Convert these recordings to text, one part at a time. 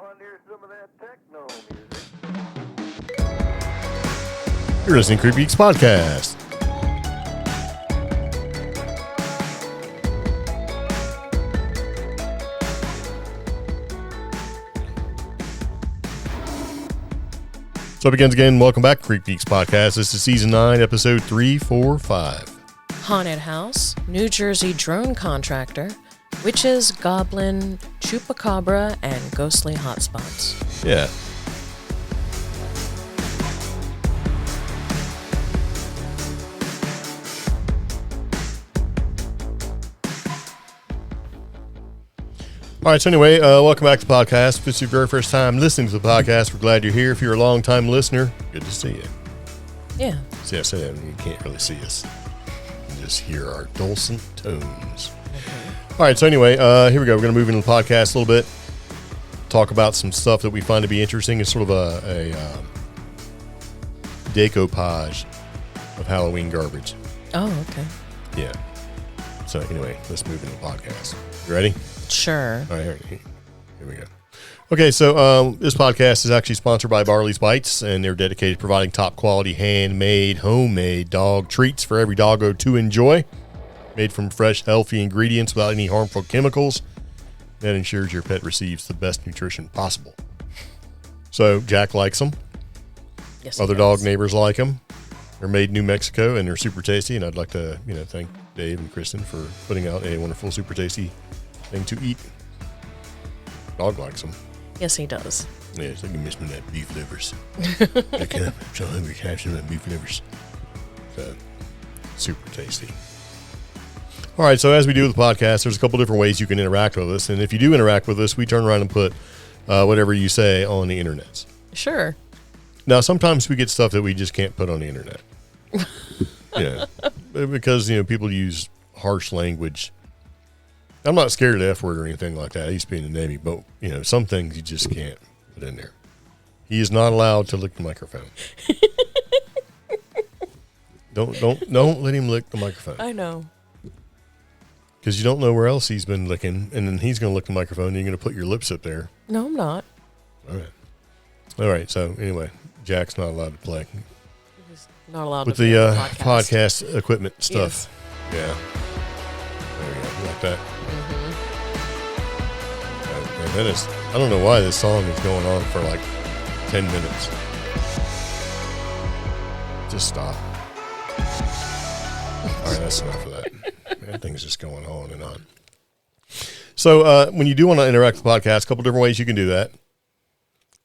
want to hear some of that techno music. You're listening to Creep Geeks Podcast. So it begins again. Welcome back to Creep Geeks Podcast. This is Season 9, Episode 345. Haunted House, New Jersey Drone Contractor, Witches, Goblin, Chupacabra, and Ghostly Hotspots. Yeah. All right, so anyway, welcome back to the podcast. If it's your very first time listening to the podcast, we're glad you're here. If you're a long-time listener, good to see you. Yeah. See, I said that, you can't really see us. You can just hear our dulcet tones. All right, so anyway, here we go. We're going to move into the podcast a little bit, talk about some stuff that we find to be interesting. It's sort of a decoupage of Halloween garbage. Oh, okay. Yeah. So anyway, let's move into the podcast. You ready? Sure. All right, here we go. Okay, so this podcast is actually sponsored by Barley's Bites, and they're dedicated to providing top-quality, handmade, homemade dog treats for every doggo to enjoy. Made from fresh, healthy ingredients without any harmful chemicals. That ensures your pet receives the best nutrition possible. So Jack likes them. Yes. Other dog neighbors like them. They're made in New Mexico, and they're super tasty. And I'd like to, thank Dave and Kristen for putting out a wonderful, super tasty thing to eat. Dog likes them. Yes, he does. Yeah, it's like you miss me that beef livers. I can't. I'm so hungry. Have some of that beef livers. So super tasty. All right, so as we do with the podcast, there's a couple different ways you can interact with us. And if you do interact with us, we turn around and put whatever you say on the internet. Sure. Now, sometimes we get stuff that we just can't put on the internet. Because, people use harsh language. I'm not scared of the F word or anything like that. I used to be in the Navy, but, some things you just can't put in there. He is not allowed to lick the microphone. Don't let him lick the microphone. I know. Because you don't know where else he's been licking, and then he's going to lick the microphone, and you're going to put your lips up there. No, I'm not. All right. So, anyway, Jack's not allowed to play. He's not allowed with to play the podcast. podcast equipment stuff. Yes. Yeah. There we go. Like that. And then I don't know why this song is going on for like 10 minutes. Just stop. All right, that's enough of that. That thing's just going on and on. So when you do want to interact with the podcast, a couple different ways you can do that.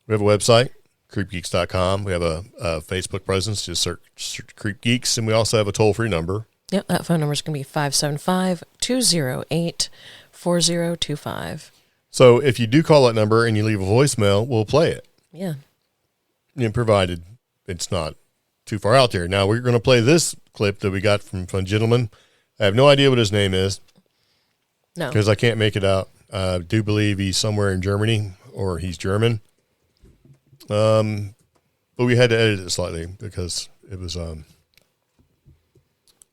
We have a website, creepgeeks.com. We have a Facebook presence, just search Creep Geeks. And we also have a toll-free number. Yep, that phone number is going to be 575-208-4025. So if you do call that number and you leave a voicemail, we'll play it. Yeah. And provided it's not too far out there. Now, we're going to play this clip that we got from a gentleman. I have no idea what his name is. No. Because I can't make it out. I do believe he's somewhere in Germany or he's German. But we had to edit it slightly because it was kind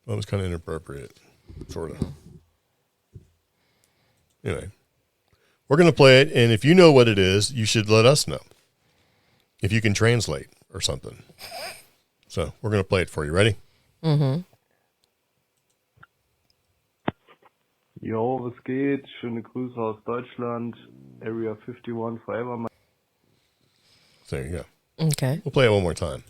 of inappropriate, sort of. Anyway, we're going to play it, and if you know what it is, you should let us know. If you can translate or something. So we're going to play it for you. Ready? Mm-hmm. Jo, was geht? Schöne Grüße aus Deutschland. Area 51 forever. So there you go. Okay. We'll play it one more time.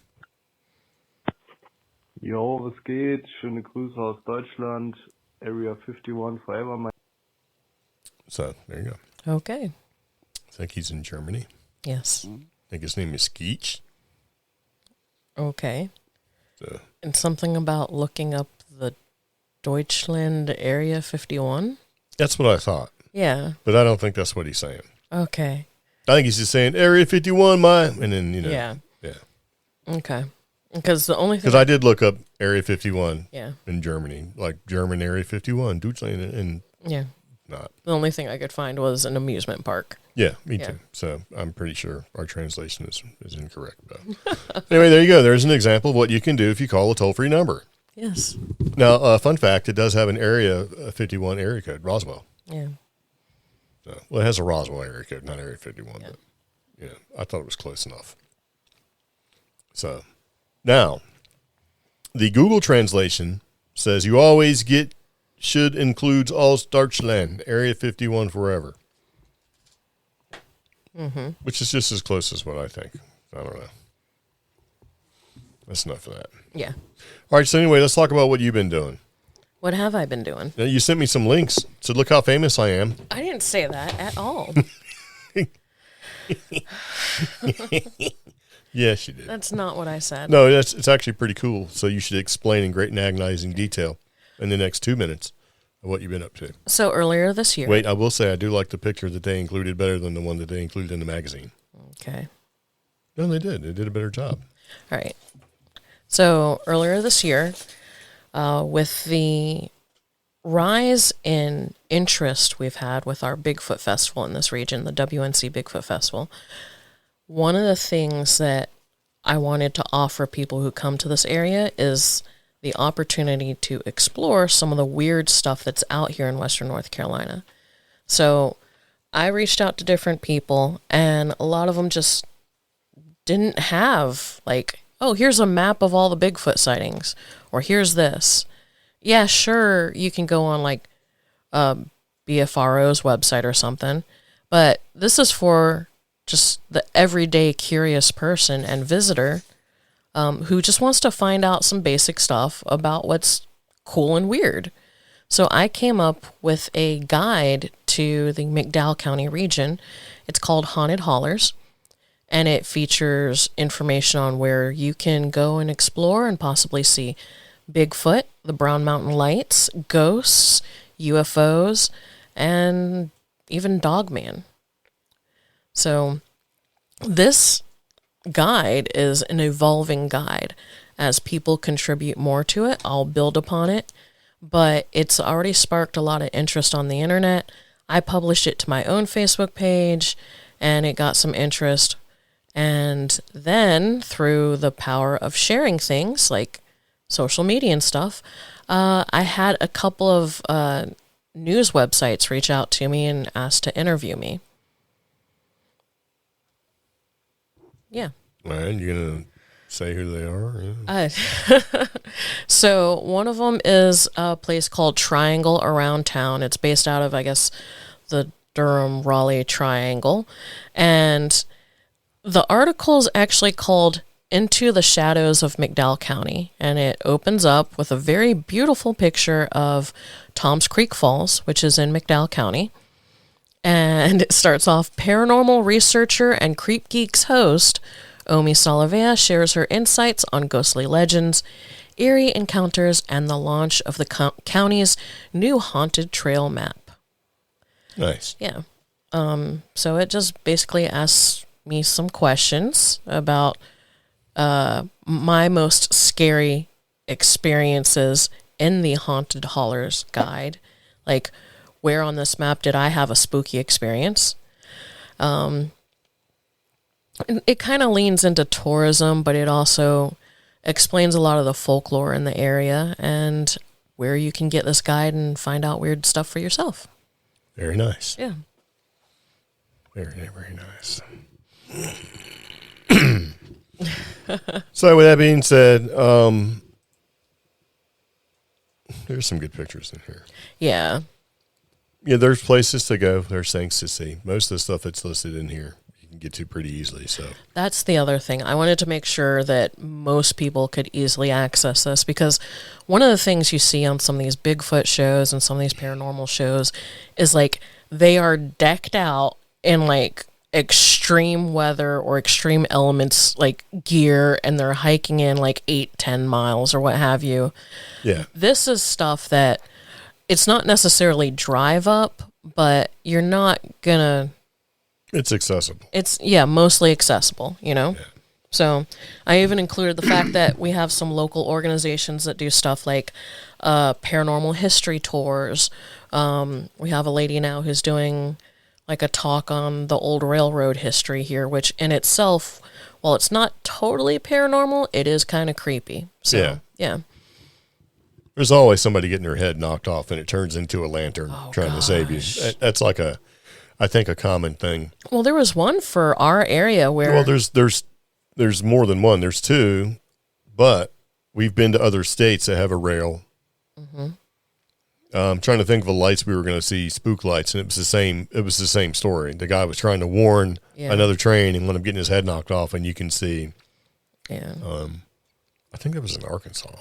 Jo, was geht? Schöne Grüße aus Deutschland. Area 51 forever. So there you go. Okay. I think he's in Germany. Yes. I think his name is Skeech. Okay. So, And something about looking up the Deutschland Area 51? that's what I thought. Yeah. But I don't think that's what he's saying. Okay. I think he's just saying Area 51, and then, Yeah. Yeah. Okay. Because the only thing... Because I did look up Area 51 Yeah. in Germany, like German Area 51, Deutschland, and Yeah. not. The only thing I could find was an amusement park. Yeah, me Yeah. too. So I'm pretty sure our translation is incorrect. But anyway, there you go. There's an example of what you can do if you call a toll-free number. Yes. Now, fun fact, it does have an Area 51 area code, Roswell. Yeah. So, well, it has a Roswell area code, not Area 51. Yeah. But Yeah, I thought it was close enough. So, now, the Google translation says you always get should includes all Deutschland, Area 51 forever. Mm-hmm. Which is just as close as what I think. I don't know. That's enough of that. Yeah. All right, so anyway, let's talk about what you've been doing. What have I been doing? Now, you sent me some links. Said, look how famous I am. I didn't say that at all. Yes, you did. That's not what I said. No, it's actually pretty cool. So you should explain in great and agonizing detail in the next 2 minutes of what you've been up to. So earlier this year. Wait, I will say I do like the picture that they included better than the one that they included in the magazine. Okay. No, they did. They did a better job. All right. So earlier this year, with the rise in interest we've had with our Bigfoot Festival in this region, the WNC Bigfoot Festival, one of the things that I wanted to offer people who come to this area is the opportunity to explore some of the weird stuff that's out here in Western North Carolina. So I reached out to different people, and a lot of them just didn't have, like, oh, here's a map of all the Bigfoot sightings, or here's this. Yeah, sure, you can go on, like, BFRO's website or something, but this is for just the everyday curious person and visitor who just wants to find out some basic stuff about what's cool and weird. So I came up with a guide to the McDowell County region. It's called Haunted Hollers, and it features information on where you can go and explore and possibly see Bigfoot, the Brown Mountain Lights, ghosts, UFOs, and even Dogman. So this guide is an evolving guide. As people contribute more to it, I'll build upon it. But it's already sparked a lot of interest on the internet. I published it to my own Facebook page, and it got some interest. And then, through the power of sharing things like social media and stuff, I had a couple of news websites reach out to me and ask to interview me. Yeah. All right, you going to say who they are? Yeah. So one of them is a place called Triangle Around Town. It's based out of, I guess, the Durham-Raleigh Triangle. And the article is actually called Into the Shadows of McDowell County. And it opens up with a very beautiful picture of Toms Creek Falls, which is in McDowell County. And it starts off, paranormal researcher and Creep Geeks host Omi Salavea shares her insights on ghostly legends, eerie encounters, and the launch of the county's new haunted trail map. Nice. Yeah. So it just basically asks me some questions about my most scary experiences in the Haunted Hollers guide. Like, where on this map did I have a spooky experience? It kind of leans into tourism, but it also explains a lot of the folklore in the area and where you can get this guide and find out weird stuff for yourself. Very nice. Yeah. Very, very nice. So with that being said, there's some good pictures in here. Yeah. Yeah, there's places to go. There's things to see. Most of the stuff that's listed in here, you can get to pretty easily. So That's the other thing. I wanted to make sure that most people could easily access this, because one of the things you see on some of these Bigfoot shows and some of these paranormal shows is, like, they are decked out in, like, extreme weather or extreme elements, like gear, and they're hiking in like 8-10 miles or what have you. yeah, This is stuff that it's not necessarily drive up, but you're not gonna, it's accessible. it's mostly accessible, you know? Yeah. So I even included the fact that we have some local organizations that do stuff like paranormal history tours. We have a lady now who's doing like a talk on the old railroad history here, which in itself, while it's not totally paranormal, it is kind of creepy. So, yeah. There's always somebody getting their head knocked off and it turns into a lantern trying to save you. gosh. That's like a I think, a common thing. Well, there was one for our area where. Well, there's more than one. There's two, but we've been to other states that have a rail. Mm-hmm. I'm trying to think of the lights we were going to see, spook lights, and it was the same. It was the same story. The guy was trying to warn another train and wound up getting his head knocked off, and you can see. Yeah. I think that was in Arkansas.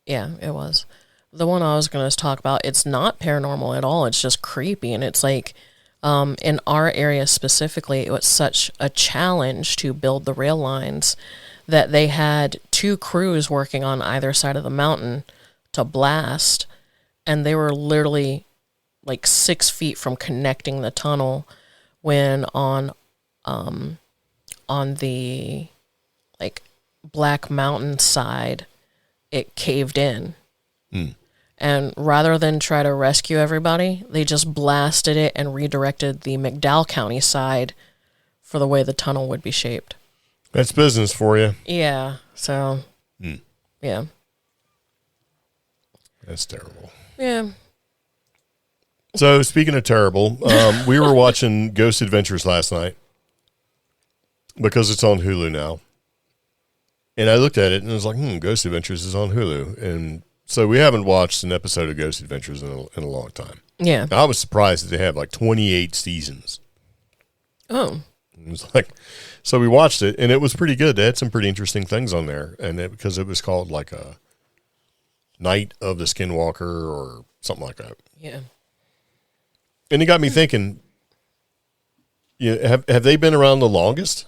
Yeah, it was. The one I was going to talk about, it's not paranormal at all. It's just creepy. And it's like, in our area specifically, it was such a challenge to build the rail lines that they had 2 crews working on either side of the mountain to blast. And they were literally like 6 feet from connecting the tunnel when on the like Black Mountain side, it caved in. And rather than try to rescue everybody, they just blasted it and redirected the McDowell County side for the way the tunnel would be shaped. That's business for you. Yeah. So, yeah. That's terrible. Yeah. So, speaking of terrible, we were watching Ghost Adventures last night because it's on Hulu now. And I looked at it and I was like, Ghost Adventures is on Hulu. And so we haven't watched an episode of Ghost Adventures in a long time. Yeah. I was surprised that they have like 28 seasons. Oh. It was like, so we watched it and it was pretty good. They had some pretty interesting things on there. And because it was called like a Night of the Skinwalker or something like that. Yeah. And it got me thinking, have they been around the longest?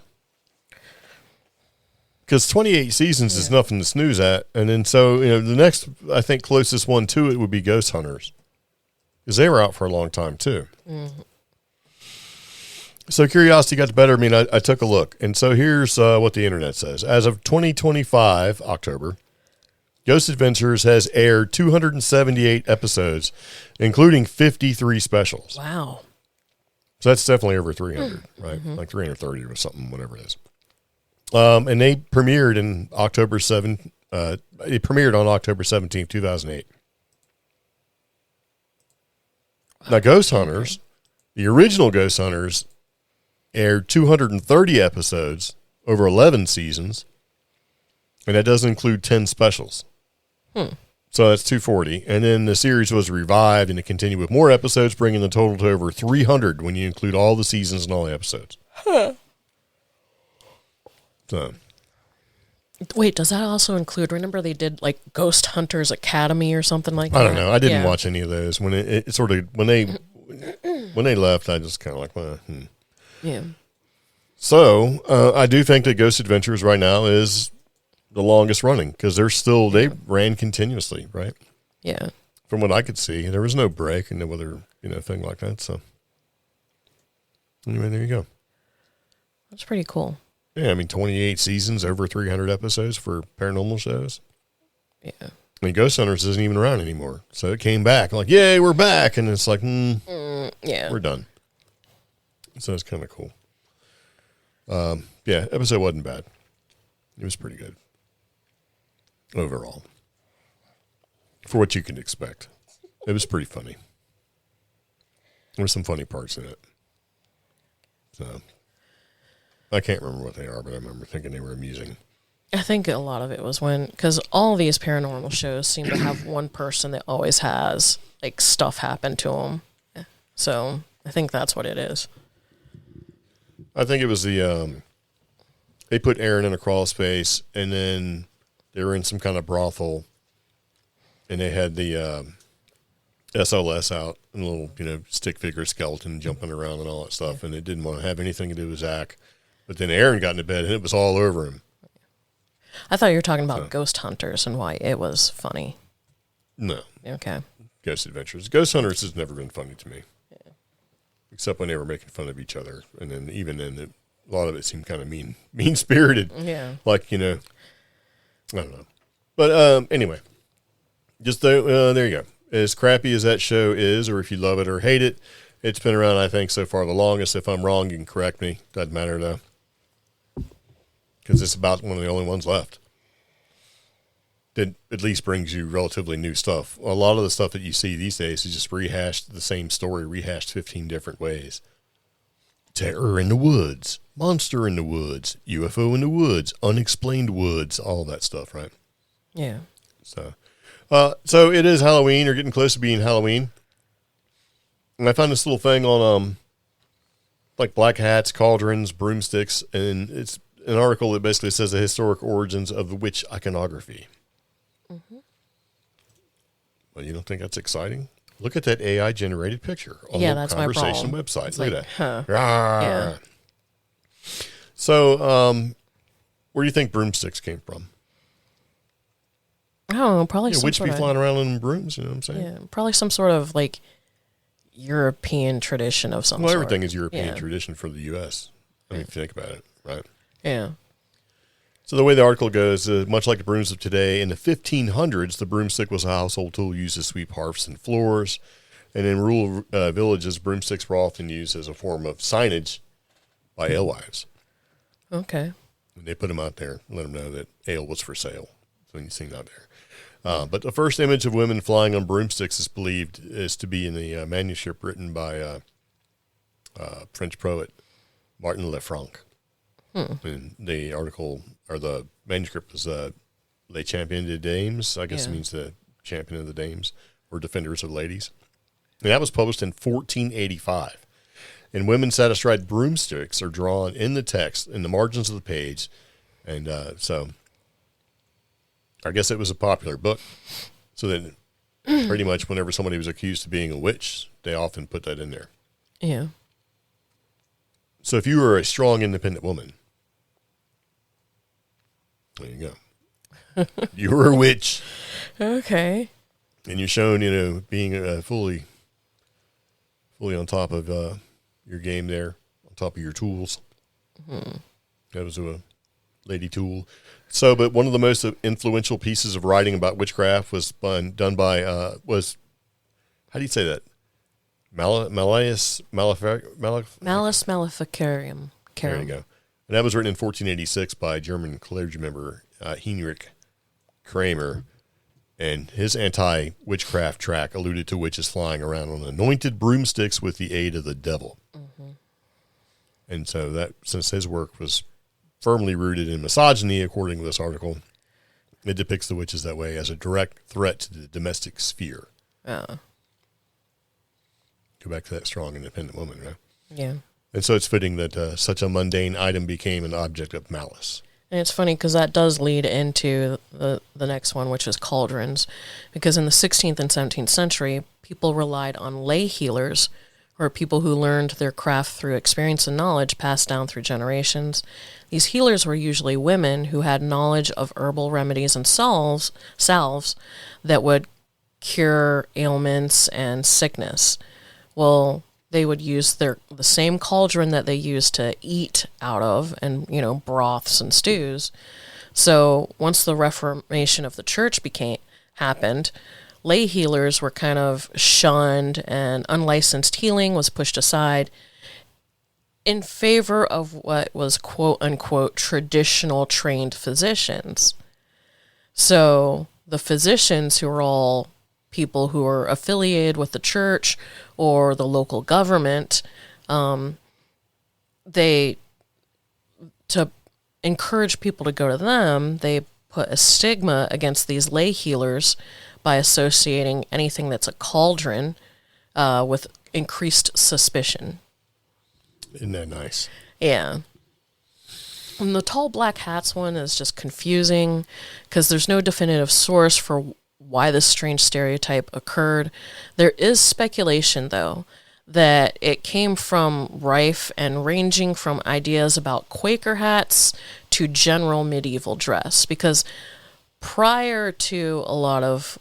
Because 28 seasons is nothing to snooze at. And then so, the next, I think, closest one to it would be Ghost Hunters. Because they were out for a long time, too. Mm-hmm. So curiosity got the better of me, and I took a look. And so here's what the internet says. As of 2025, October, Ghost Adventures has aired 278 episodes, including 53 specials. Wow. So that's definitely over 300, right? Mm-hmm. Like 330 or something, whatever it is. And they premiered in October 7. It premiered on October 17th, 2008. Now, Ghost Hunters, the original Ghost Hunters, aired 230 episodes over 11 seasons, and that doesn't include 10 specials. So that's 240. And then the series was revived and it continued with more episodes, bringing the total to over 300 when you include all the seasons and all the episodes. So. Wait, does that also include, remember they did like Ghost Hunters Academy or something like that? I don't know. I didn't watch any of those. When it sort of, when they left, I just kind of like, Yeah. So I do think that Ghost Adventures right now is the longest running because they ran continuously, right? Yeah. From what I could see, there was no break and no other, thing like that. So anyway, there you go. That's pretty cool. Yeah, 28 seasons, over 300 episodes for paranormal shows. Yeah. Ghost Hunters isn't even around anymore. So it came back. Like, yay, we're back. And it's like, yeah, we're done. So it's kind of cool. Yeah, episode wasn't bad. It was pretty good. Overall. For what you can expect. It was pretty funny. There were some funny parts in it. So I can't remember what they are, but I remember thinking they were amusing. I think a lot of it was because all these paranormal shows seem to have one person that always has like stuff happen to them. So I think that's what it is. I think it was they put Aaron in a crawl space and then they were in some kind of brothel and they had the SLS out and a little, stick figure skeleton jumping around and all that stuff. And it didn't want to have anything to do with Zach. But then Aaron got into bed and it was all over him. I thought you were talking about Ghost Hunters and why it was funny. No. Okay. Ghost Adventures. Ghost Hunters has never been funny to me. Yeah. Except when they were making fun of each other. And then even then, a lot of it seemed kind of mean-spirited. Yeah. Like, I don't know. But anyway, just there you go. As crappy as that show is, or if you love it or hate it, it's been around, I think, so far the longest. If I'm wrong, you can correct me. Doesn't matter, though. Because it's about one of the only ones left that at least brings you relatively new stuff. A lot of the stuff that you see these days is just rehashed, the same story, rehashed 15 different ways. terror in the woods, monster in the woods, UFO in the woods, unexplained woods, all that stuff, right? Yeah. So it is Halloween, or getting close to being Halloween. And I found this little thing on, like black hats, cauldrons, broomsticks, and it's an article that basically says the historic origins of the witch iconography. Mm-hmm. Well, you don't think that's exciting? Look at that AI generated picture on the that's conversation my problem. website. It's Look like, at that. Yeah. So, where do you think broomsticks came from? I don't know, probably some Witch sort be of, flying around in brooms, you know what I'm saying? yeah, probably some sort of like European tradition of some Well, sort. everything is European Yeah. tradition for the U.S. I mean, if you think about it, right? Yeah. So the way the article goes, much like the brooms of today, in the 1500s, the broomstick was a household tool used to sweep hearths and floors. And in rural villages, broomsticks were often used as a form of signage by alewives. Okay. And they put them out there and let them know that ale was for sale. So when you see them out there. But the first image of women flying on broomsticks is believed is to be in the manuscript written by French poet Martin Lefranc. And the article, or the manuscript, was Les Champions des Dames. I guess it means the champion of the dames, or defenders of ladies. And that was published in 1485. And women sat astride broomsticks are drawn in the text, in the margins of the page. And so I guess it was a popular book. So then pretty much whenever somebody was accused of being a witch, they often put that in there. Yeah. So if you were a strong, independent woman, there you go. You were a witch. Okay. And you're shown, being fully on top of your game there, on top of your tools. That was a lady tool. So, but one of the most influential pieces of writing about witchcraft was done by, how do you say that? Malleus Maleficarium. There you go. And that was written in 1486 by German clergy member Heinrich Kramer. And his anti-witchcraft track alluded to witches flying around on anointed broomsticks with the aid of the devil. Mm-hmm. And so that, since his work was firmly rooted in misogyny, according to this article, it depicts the witches that way as a direct threat to the domestic sphere. Go back to that strong, independent woman, right? Yeah. And so it's fitting that such a mundane item became an object of malice. And it's funny because that does lead into the next one, which is cauldrons. Because in the 16th and 17th century, people relied on lay healers, or people who learned their craft through experience and knowledge passed down through generations. These healers were usually women who had knowledge of herbal remedies and salves that would cure ailments and sickness. Well, they would use the same cauldron that they used to eat out of, and broths and stews. So once the Reformation of the church happened, lay healers were kind of shunned, and unlicensed healing was pushed aside in favor of what was quote unquote traditional trained physicians. So the physicians, who were all people who were affiliated with the church or the local government, to encourage people to go to them, they put a stigma against these lay healers by associating anything that's a cauldron with increased suspicion. Isn't that nice? Yeah. And the tall black hats one is just confusing because there's no definitive source for why this strange stereotype occurred. There is speculation, though, that it came from rife and ranging from ideas about Quaker hats to general medieval dress, because prior to a lot of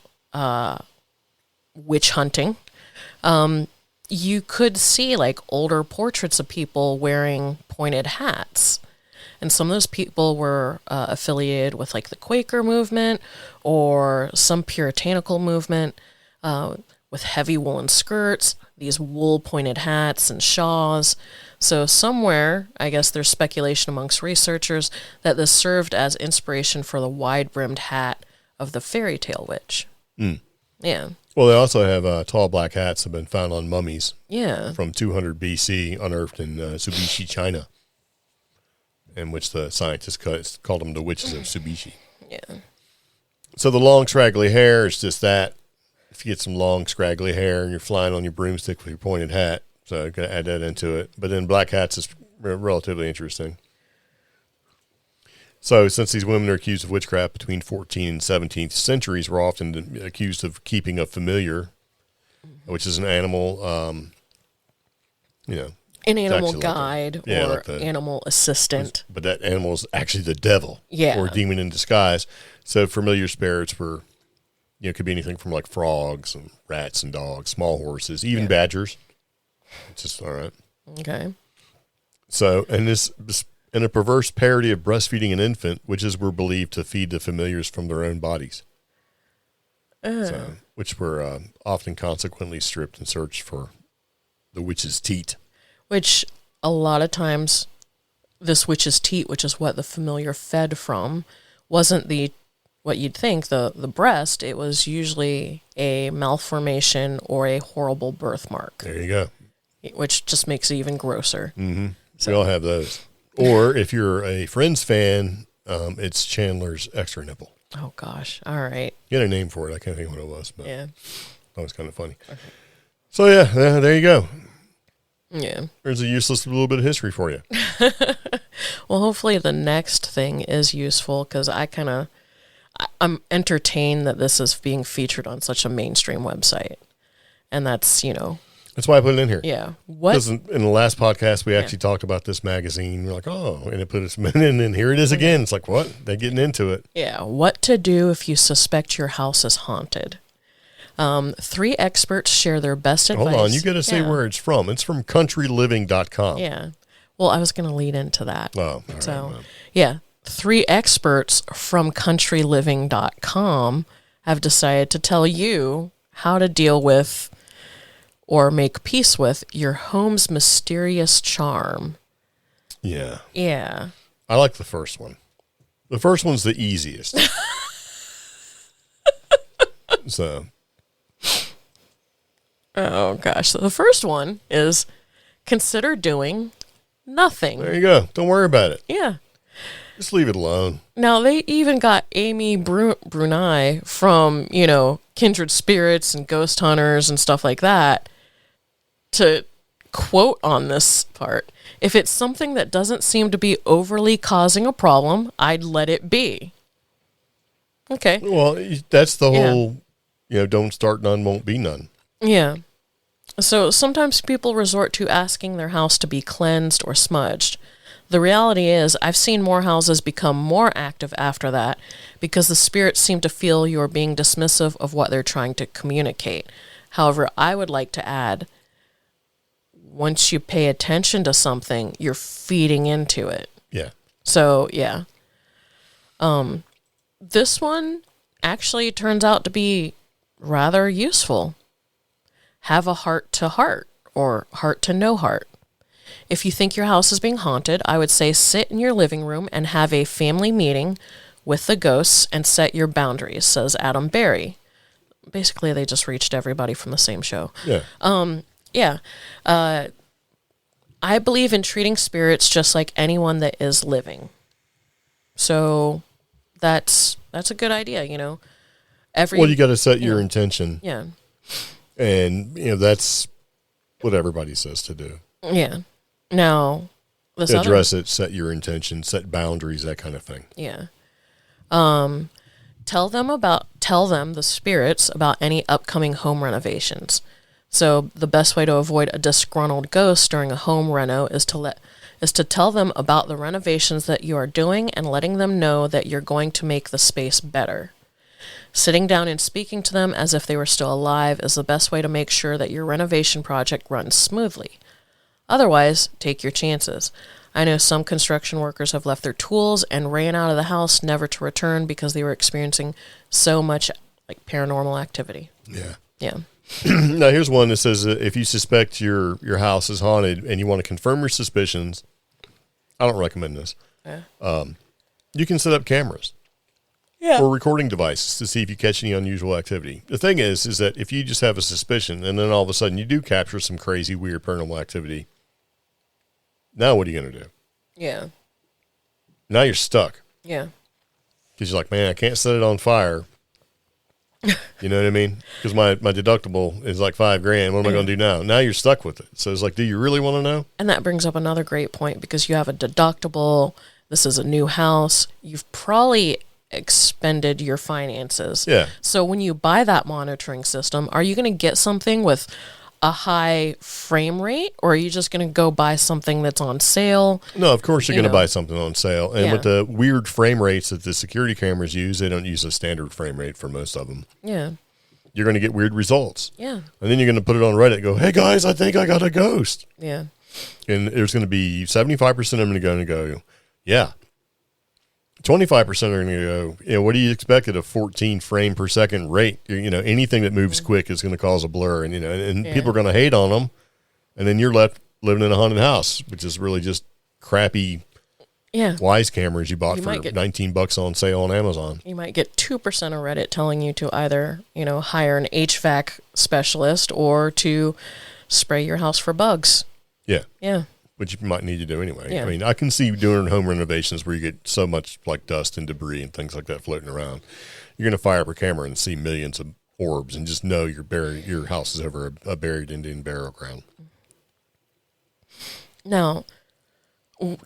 witch hunting, you could see like older portraits of people wearing pointed hats. And some of those people were affiliated with like the Quaker movement or some puritanical movement with heavy woolen skirts, these wool pointed hats and shawls. So somewhere, I guess there's speculation amongst researchers that this served as inspiration for the wide-brimmed hat of the fairy tale witch. Yeah. Well, they also have tall black hats have been found on mummies Yeah. from 200 BC unearthed in Subishi, China, in which the scientists called them the witches of Subishi. Yeah. So the long, scraggly hair is just that. If you get some long, scraggly hair and you're flying on your broomstick with your pointed hat, so I'm going to add that into it. But then black hats is relatively interesting. So since these women are accused of witchcraft between 14th and 17th centuries, were often accused of keeping a familiar, which is an animal, An animal actually guide yeah, or like the- animal assistant. but that animal is actually the devil, Yeah. or a demon in disguise. So familiar spirits were, could be anything from like frogs and rats and dogs, small horses, even badgers. It's just all right. Okay. So, and this in a perverse parody of breastfeeding an infant, witches were believed to feed the familiars from their own bodies, which were often consequently stripped and searched for the witch's teat. Which a lot of times, this witch's teat, which is what the familiar fed from, wasn't what you'd think, the breast. It was usually a malformation or a horrible birthmark, There you go. which just makes it even grosser. We all have those. Or if you're a Friends fan, it's Chandler's extra nipple. Oh gosh! All right. You had a name for it. I can't think what it was, but Yeah. that was kind of funny. Okay. So yeah, there you go. Yeah. There's a useless little bit of history for you. Well, hopefully the next thing is useful because I'm entertained that this is being featured on such a mainstream website, and that's That's why I put it in here. yeah. What? Because in the last podcast, we actually talked about this magazine. We're like, oh, and it put its in, and here it is again. It's like, what? They're getting into it. Yeah, what to do if you suspect your house is haunted. 3 experts share their best advice. Hold on, you got to say Yeah. where it's from. It's from countryliving.com. Yeah. Well, I was going to lead into that. Oh, all right, So, well. yeah, 3 experts from countryliving.com have decided to tell you how to deal with or make peace with your home's mysterious charm. Yeah. Yeah. I like the first one. The first one's the easiest. So, Oh, gosh. So the first one is consider doing nothing. there you go. Don't worry about it. Yeah. Just leave it alone. Now, they even got Amy Brunei from, Kindred Spirits and Ghost Hunters and stuff like that to quote on this part. If it's something that doesn't seem to be overly causing a problem, I'd let it be. Okay. Well, that's the Yeah. whole, don't start none, won't be none. Yeah. So sometimes people resort to asking their house to be cleansed or smudged. The reality is, I've seen more houses become more active after that because the spirits seem to feel you're being dismissive of what they're trying to communicate. However, I would like to add, once you pay attention to something, you're feeding into it. Yeah. So, yeah. This one actually turns out to be rather useful. Have a heart to heart or heart to no heart. If you think your house is being haunted, I would say sit in your living room and have a family meeting with the ghosts and set your boundaries, says Adam Berry. Basically, they just reached everybody from the same show. Yeah. Yeah. I believe in treating spirits just like anyone that is living. So that's a good idea, Well, you got to set your intention. Yeah. And, that's what everybody says to do. Yeah. Now, this Address it, set your intention, set boundaries, that kind of thing. Yeah. Tell them, the spirits, about any upcoming home renovations. So the best way to avoid a disgruntled ghost during a home reno is to tell them about the renovations that you are doing and letting them know that you're going to make the space better. Sitting down and speaking to them as if they were still alive is the best way to make sure that your renovation project runs smoothly. Otherwise, take your chances. I know some construction workers have left their tools and ran out of the house never to return because they were experiencing so much paranormal activity. Yeah. Yeah. Now, here's one that says if you suspect your house is haunted and you want to confirm your suspicions, I don't recommend this. Yeah. You can set up cameras. Yeah. or recording devices to see if you catch any unusual activity. The thing is that if you just have a suspicion and then all of a sudden you do capture some crazy, weird paranormal activity, now what are you going to do? Yeah. Now you're stuck Yeah. because you're like, man, I can't set it on fire. You know what I mean? Because my deductible is like $5,000. What am I going to do now? Now you're stuck with it. So it's like, do you really want to know? And that brings up another great point because you have a deductible. This is a new house. You've probably expended your finances. Yeah. So when you buy that monitoring system, are you going to get something with a high frame rate, or are you just going to go buy something that's on sale? No, of course you're You going to know. buy something on sale. And Yeah. with the weird frame rates that the security cameras use, they don't use a standard frame rate for most of them. Yeah. You're going to get weird results. Yeah. And then you're going to put it on Reddit and go, hey guys, I think I got a ghost. Yeah. And there's going to be 75% of them going to go, yeah. 25% are going to go, what do you expect at a 14 frame per second rate? Anything that moves quick is going to cause a blur. And, and Yeah. people are going to hate on them. And then you're left living in a haunted house, which is really just crappy Yeah. Wise cameras you bought You for might get- $19 on sale on Amazon. You might get 2% of Reddit telling you to either, hire an HVAC specialist or to spray your house for bugs. Yeah. Yeah. Which you might need to do anyway. Yeah. I mean, I can see doing home renovations where you get so much like dust and debris and things like that floating around. You're going to fire up a camera and see millions of orbs and just know your house is over a buried Indian burial ground. Now,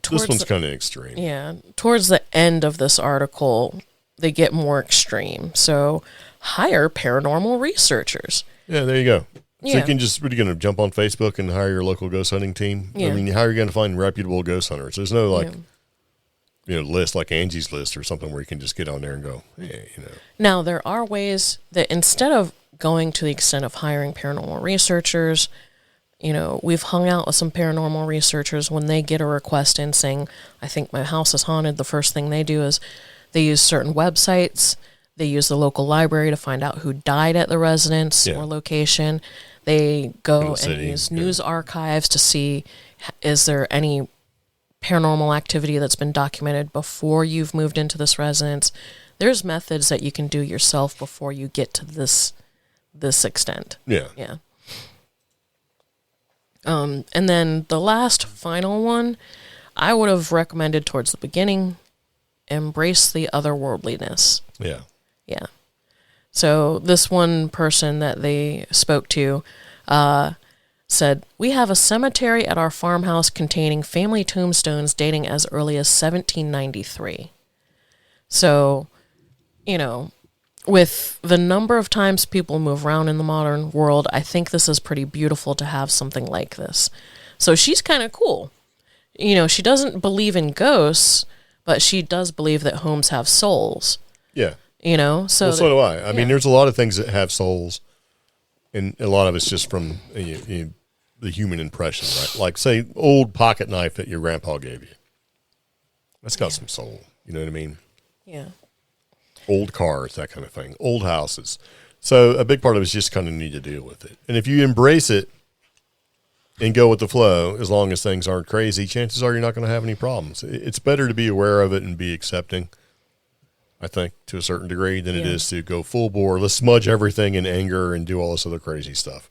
This one's kind of extreme. Yeah, towards the end of this article, they get more extreme. So, hire paranormal researchers. Yeah, there you go. So Yeah. you can just, what are you going to jump on Facebook and hire your local ghost hunting team? Yeah. I mean, how are you going to find reputable ghost hunters? There's no list like Angie's List or something where you can just get on there and go, hey, Now, there are ways that instead of going to the extent of hiring paranormal researchers, we've hung out with some paranormal researchers. When they get a request in saying, I think my house is haunted, the first thing they do is they use certain websites. They use the local library to find out who died at the residence Yeah. or location. They go the and city, use yeah. news archives to see, is there any paranormal activity that's been documented before you've moved into this residence. There's methods that you can do yourself before you get to this extent. Yeah. Yeah. And then the last final one, I would have recommended towards the beginning, embrace the otherworldliness. Yeah. Yeah. So this one person that they spoke to said, we have a cemetery at our farmhouse containing family tombstones dating as early as 1793. So, with the number of times people move around in the modern world, I think this is pretty beautiful to have something like this. So she's kind of cool. She doesn't believe in ghosts, but she does believe that homes have souls. Yeah. So Well, so do I. I mean, yeah. there's a lot of things that have souls, and a lot of it's just from the human impression, right? Like, say, old pocket knife that your grandpa gave you. That's got some soul. You know what I mean? Yeah. Old cars, that kind of thing. Old houses. So a big part of it is just kind of need to deal with it. And if you embrace it and go with the flow, as long as things aren't crazy, chances are you're not going to have any problems. It's better to be aware of it and be accepting, I think, to a certain degree, than it Yeah. is to go full bore. Let's smudge everything in anger and do all this other crazy stuff.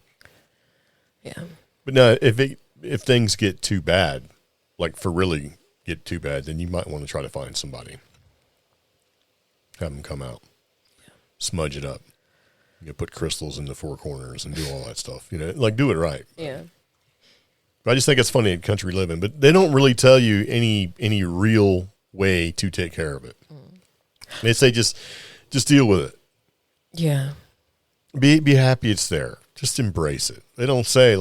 Yeah. But no, if things get too bad, like for really get too bad, then you might want to try to find somebody. Have them come out, smudge it up. Put crystals in the four corners and do all that stuff. Like do it right. Yeah. But I just think it's funny at country living, but they don't really tell you any real way to take care of it. They say just deal with it. Yeah. Be happy it's there. Just embrace it. They don't say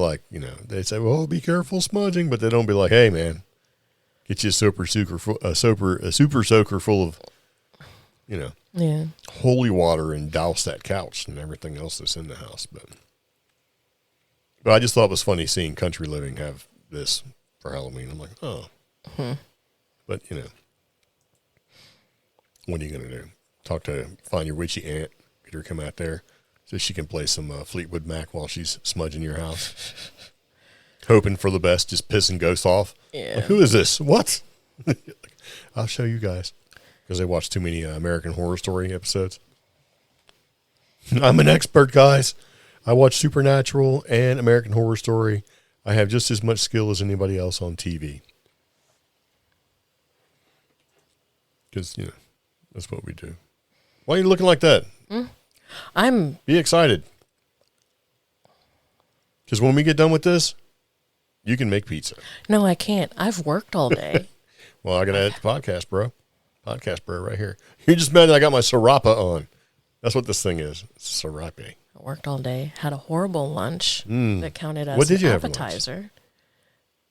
they say, well, be careful smudging, but they don't be like, hey man, get you a super soaker full of, Yeah. holy water and douse that couch and everything else that's in the house. But I just thought it was funny seeing country living have this for Halloween. I'm like, oh, but what are you going to do? Find your witchy aunt, get her to come out there so she can play some Fleetwood Mac while she's smudging your house. Hoping for the best, just pissing ghosts off. Yeah. Like, who is this? What? I'll show you guys. because they watch too many American Horror Story episodes. I'm an expert, guys. I watch Supernatural and American Horror Story. I have just as much skill as anybody else on TV. Because, that's what we do. Why are you looking like that? Be excited. Because when we get done with this, you can make pizza. No, I can't. I've worked all day. Well, I got to edit the podcast, bro. Podcast, bro, right here. You're just mad that I got my Sriracha on. That's what this thing is. It's Sriracha. I worked all day, had a horrible lunch that counted as What did an you have for lunch? appetizer,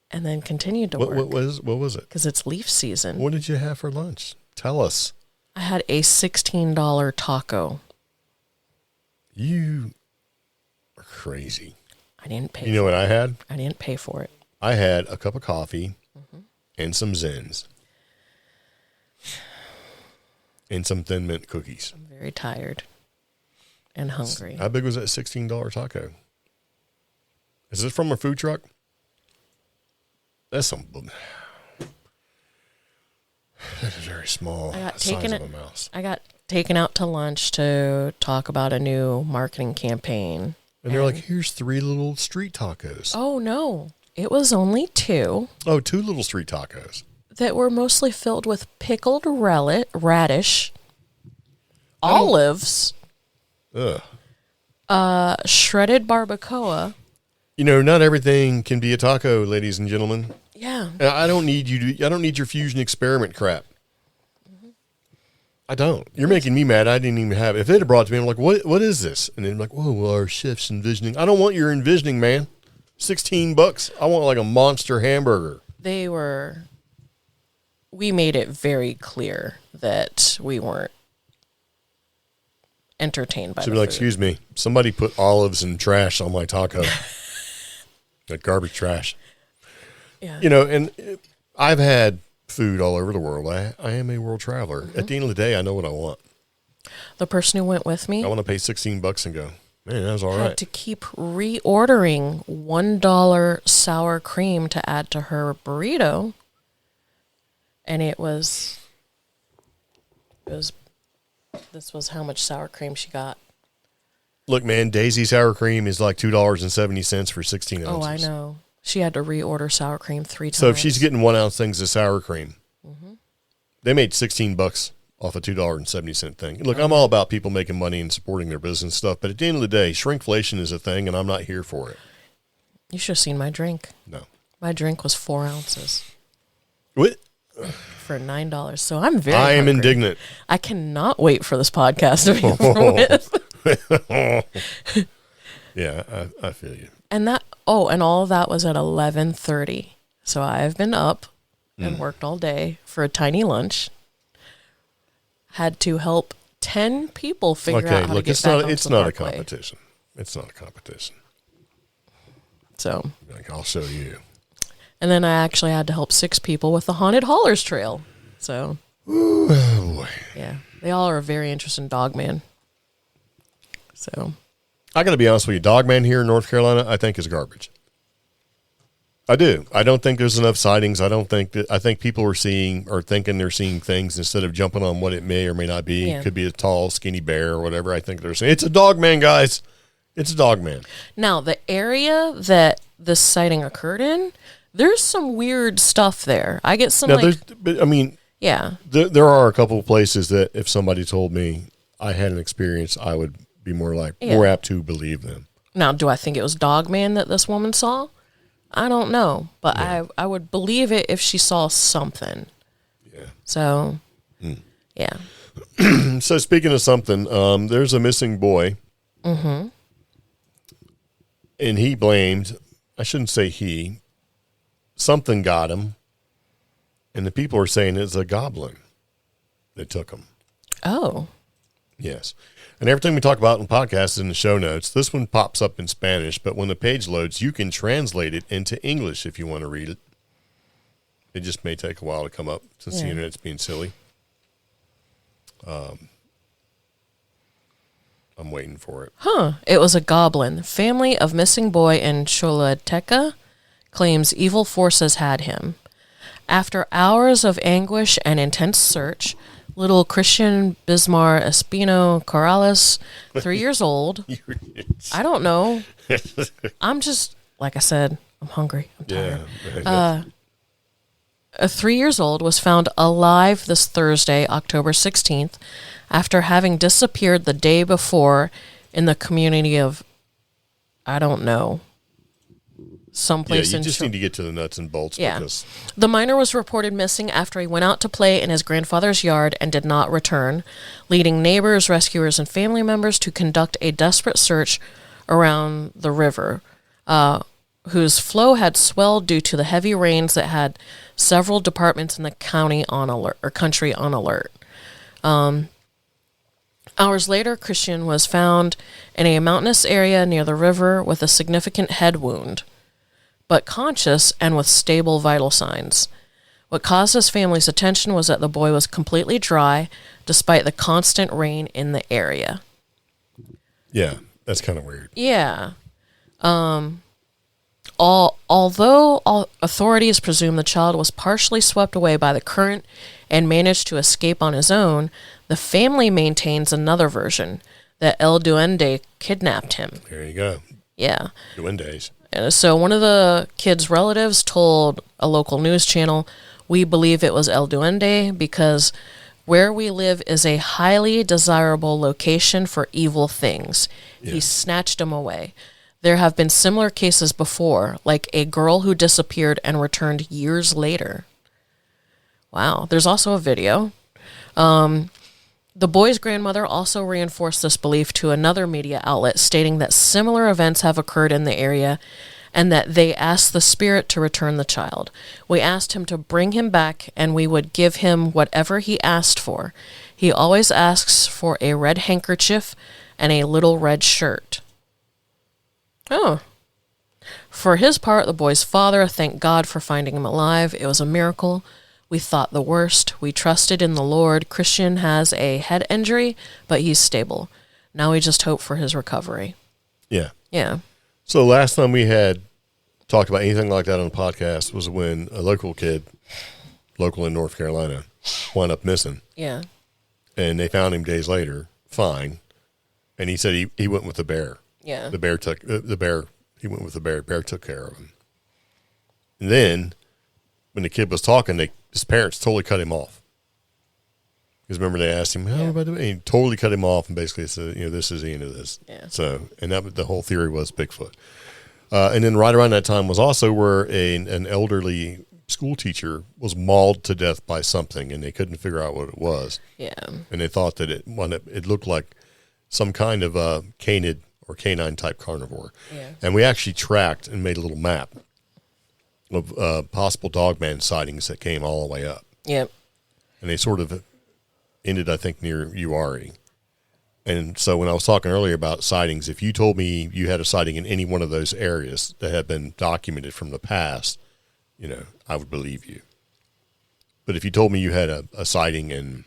and then continued to What work. what was it? Because it's leaf season. What did you have for lunch? Tell us. I had a $16 taco. You are crazy. I didn't pay. You know what I had? I didn't pay for it. I had a cup of coffee and some Zins and some Thin Mint cookies. I'm very tired and hungry. How big was that $16 taco? Is this from a food truck? That's some. That is very small. I got size taken of a mouse. I got taken out to lunch to talk about a new marketing campaign. And they're like, here's 3 little street tacos. Oh no, it was only 2 Oh, 2 little street tacos. that were mostly filled with pickled radish, olives, Ugh. shredded barbacoa. Not everything can be a taco, ladies and gentlemen. Yeah, And I don't need I don't need your fusion experiment crap. I don't. You're making me mad. I didn't even have it. If they'd have brought it to me, I'm like, what is this? And then I'm like, whoa, well, our chef's envisioning. I don't want your envisioning, man. $16. I want like a monster hamburger. we made it very clear that we weren't entertained by So the be like, food. excuse me, somebody put olives and trash on my taco. That garbage trash. Yeah. And I've had food all over the world. I am a world traveler. At the end of the day, I know what I want. The person who went with me I want to pay $16 and go, man, that was all had right. to keep reordering $1 sour cream to add to her burrito. And this was how much sour cream she got. Look, man, Daisy sour cream is like $2.70 for 16 ounces. Oh, I know. She had to reorder sour cream 3 times. So if she's getting 1 ounce things of sour cream, they made $16 off a $2.70 thing. Look, I'm all about people making money and supporting their business stuff, but at the end of the day, shrinkflation is a thing, and I'm not here for it. You should have seen my drink. No. My drink was 4 ounces What? for $9. So I'm very I am hungry. indignant. I cannot wait for this podcast to be over with. Yeah, I feel you. And all of that was at 11:30. So I've been up and worked all day for a tiny lunch. Had to help 10 people figure out how to get back onto it's the not a parkway. competition. It's not a competition. So, Like, I'll show you. and then I actually had to help 6 people with the Haunted Haulers Trail. So, Oh, boy. yeah, they all are very interested in Dogman. So, I got to be honest with you. Dogman here in North Carolina, I think is garbage. I do. I don't think there's enough sightings. I think people are thinking they're seeing things instead of jumping on what it may or may not be. Yeah. It could be a tall, skinny bear or whatever. I think they're saying it's a Dogman, guys. It's a Dogman. now the area that this sighting occurred in, there's some weird stuff there. I get some Now, yeah. there are a couple of places that if somebody told me I had an experience, I would be more apt to believe them. Now, do I think it was Dogman that this woman saw? I don't know, but I would believe it if she saw something. Yeah. So, yeah. So speaking of something, there's a missing boy. Mm-hmm. And he blamed, I shouldn't say he, something got him. And the people are saying it's a goblin that took him. Oh, Yes. And everything we talk about in podcasts is in the show notes. This one pops up in Spanish, but when the page loads, you can translate it into English if you want to read it. It just may take a while to come up since the Yeah. internet's being silly. I'm waiting for it. it was a goblin. Family of missing boy in Choluteca claims evil forces had him. After hours of anguish and intense search, little Christian Bismar Espino Corrales, 3 years old. I don't know. I'm just, like I said, I'm hungry. I'm tired. Yeah. A 3 years old was found alive this Thursday, October 16th, after having disappeared the day before in the community of, I don't know, someplace you in just need to get to the nuts and bolts. Yeah. Because The minor was reported missing after he went out to play in his grandfather's yard and did not return, leading neighbors, rescuers, and family members to conduct a desperate search around the river, whose flow had swelled due to the heavy rains that had several departments in the county on alert or country on alert. Hours later, Christian was found in a mountainous area near the river with a significant head wound, but conscious and with stable vital signs. What caused his family's attention was that the boy was completely dry despite the constant rain in the area. yeah, that's kind of weird. Yeah. Although authorities presume the child was partially swept away by the current and managed to escape on his own, the family maintains another version, that El Duende kidnapped him. There you go. Yeah. Duendes. So one of the kid's relatives told a local news channel, "We believe it was El Duende because where we live is a highly desirable location for evil things. Yeah. He snatched him away. There have been similar cases before, like a girl who disappeared and returned years later." Wow. There's also a video. The boy's grandmother also reinforced this belief to another media outlet, stating that similar events have occurred in the area and that they asked the spirit to return the child. "We asked him to bring him back and we would give him whatever he asked for. He always asks for a red handkerchief and a little red shirt." Oh. For his part, the boy's father thanked God for finding him alive. "It was a miracle. We thought the worst. We trusted in the Lord. Christian has a head injury, but he's stable. Now we just hope for his recovery." Yeah. Yeah. So last time we had talked about anything like that on the podcast was when a local kid, local in North Carolina, wound up missing. Yeah. And they found him days later, fine. And he said he went with the bear. Yeah. He went with the bear. Bear took care of him. And then when the kid was talking, his parents totally cut him off. Because remember they asked him, "How about the?" And he totally cut him off and basically said, "This is the end of this." Yeah. So, and that the whole theory was Bigfoot. And then right around that time was also where an elderly school teacher was mauled to death by something, and they couldn't figure out what it was. Yeah. And they thought that it looked like some kind of canid or canine type carnivore. Yeah. And we actually tracked and made a little map of possible dogman sightings that came all the way up. Yep. And they sort of ended, I think, near Uari. And so when I was talking earlier about sightings, if you told me you had a sighting in any one of those areas that had been documented from the past, I would believe you. But if you told me you had a sighting in